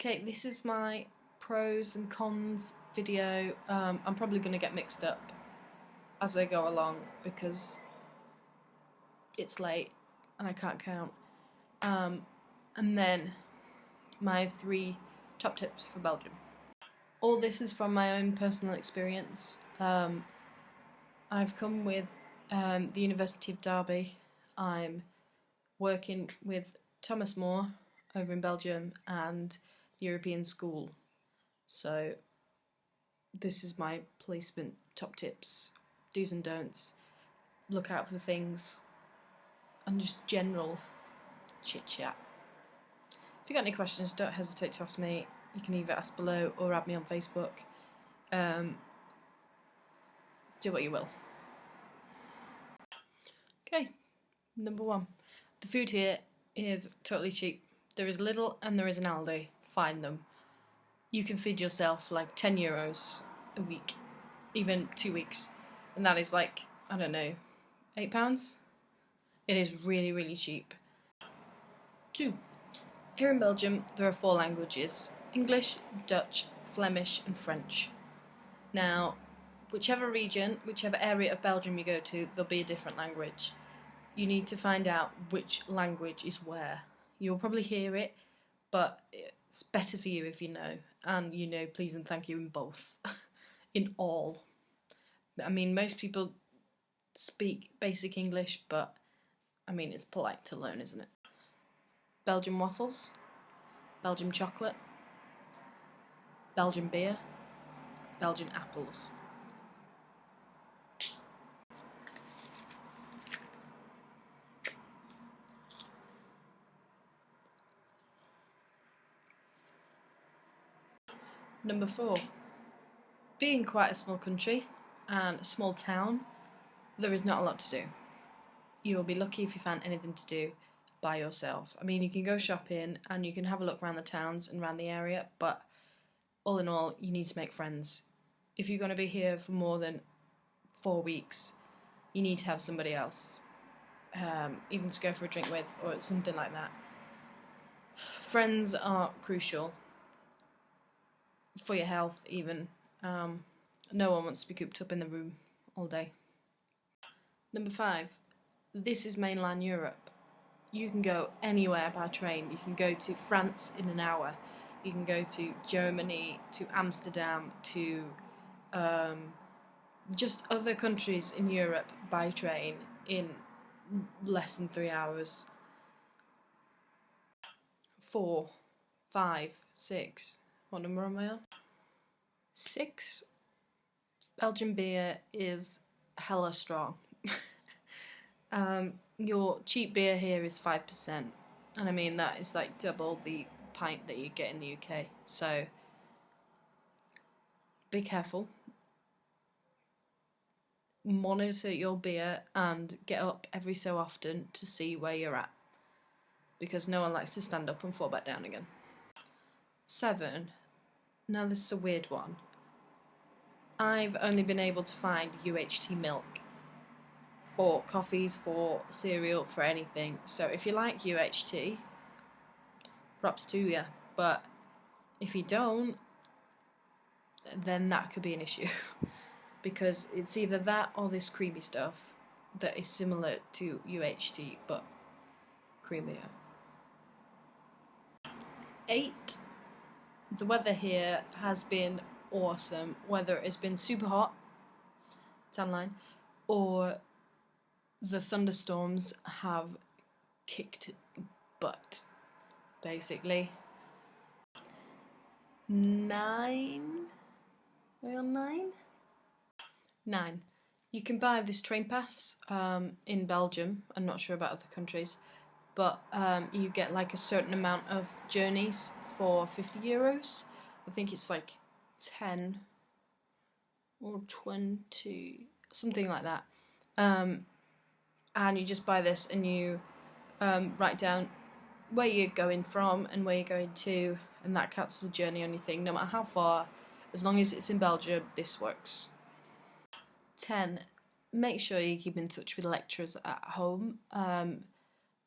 Okay, this is my pros and cons video. I'm probably going to get mixed up as I go along because it's late and I can't count. And then my 3 top tips for Belgium. All this is from my own personal experience. I've come with the University of Derby. I'm working with Thomas More over in Belgium and European School. So this is my placement top tips, do's and don'ts, look out for things, and just general chit chat. If you've got any questions, don't hesitate to ask me. You can either ask below or add me on Facebook. Do what you will. Okay, number 1. The food here is totally cheap. There is Lidl and there is an Aldi. Find them. You can feed yourself like €10 a week, even 2 weeks, and that is like, I don't know, £8? It is really, really cheap. 2. Here in Belgium there are 4 languages: English, Dutch, Flemish and French. Now, whichever region, whichever area of Belgium you go to, there'll be a different language. You need to find out which language is where. You'll probably hear it, but it's better for you if you know, and you know please and thank you in both. In all. I mean, most people speak basic English, but I mean, it's polite to learn, isn't it? Belgian waffles, Belgian chocolate, Belgian beer, Belgian apples. Number 4. Being quite a small country and a small town, there is not a lot to do. You will be lucky if you find anything to do by yourself. I mean, you can go shopping and you can have a look around the towns and around the area, but all in all, you need to make friends. If you're going to be here for more than 4 weeks, you need to have somebody else, even to go for a drink with or something like that. Friends are crucial for your health even. No one wants to be cooped up in the room all day. Number 5. This is mainland Europe. You can go anywhere by train. You can go to France in an hour. You can go to Germany, to Amsterdam, to just other countries in Europe by train in less than 3 hours. 4, 5, 6. What number am I on? 6. Belgian beer is hella strong. Your cheap beer here is 5%, and I mean that is like double the pint that you get in the UK, so be careful. Monitor your beer and get up every so often to see where you're at, because no one likes to stand up and fall back down again. 7. Now this is a weird one. I've only been able to find UHT milk for coffees, for cereal, for anything. So if you like UHT, props to you. But if you don't, then that could be an issue. Because it's either that or this creamy stuff that is similar to UHT but creamier. 8. The weather here has been awesome. Whether it's been super hot, tan line, or the thunderstorms have kicked butt, basically. 9? Are we on 9? 9. You can buy this train pass in Belgium. I'm not sure about other countries, but you get like a certain amount of journeys for €50. I think it's like 10 or 20, something like that. And you just buy this and you write down where you're going from and where you're going to, and that counts as a journey on your thing, no matter how far, as long as it's in Belgium, this works. 10. Make sure you keep in touch with lecturers at home. I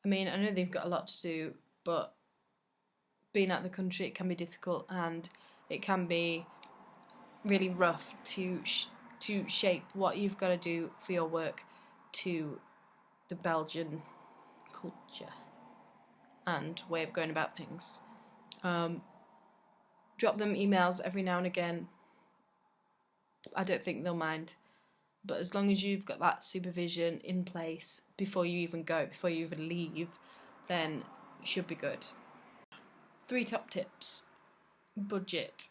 mean, I know they've got a lot to do, but being out of the country, it can be difficult, and it can be really rough to shape what you've got to do for your work to the Belgian culture and way of going about things. Drop them emails every now and again. I don't think they'll mind, but as long as you've got that supervision in place before you even go, before you even leave, then you should be good. 3 top tips. Budget.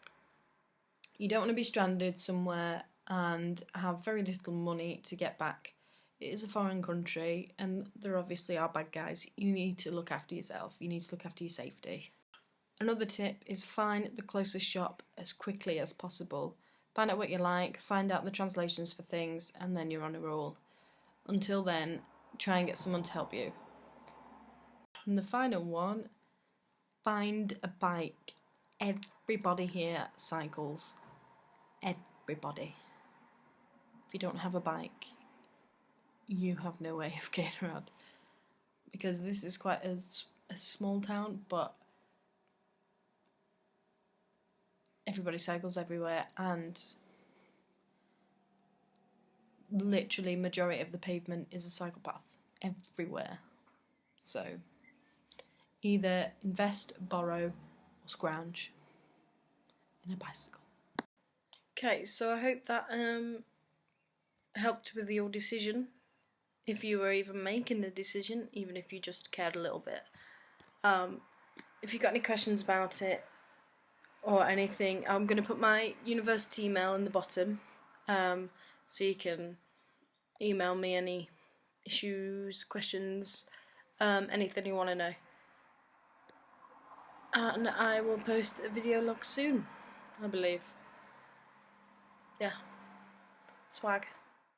You don't want to be stranded somewhere and have very little money to get back. It is a foreign country and there obviously are bad guys. You need to look after yourself. You need to look after your safety. Another tip is find the closest shop as quickly as possible. Find out what you like, find out the translations for things, and then you're on a roll. Until then, try and get someone to help you. And the final one, find a bike. Everybody here cycles. Everybody. If you don't have a bike, you have no way of getting around. Because this is quite a small town, but everybody cycles everywhere, and literally majority of the pavement is a cycle path everywhere. So either invest, borrow, or scrounge in a bicycle. Okay, so I hope that helped with your decision, if you were even making the decision, even if you just cared a little bit. If you've got any questions about it or anything, I'm going to put my university email in the bottom, so you can email me any issues, questions, anything you want to know. And I will post a video log soon, I believe. Yeah. Swag.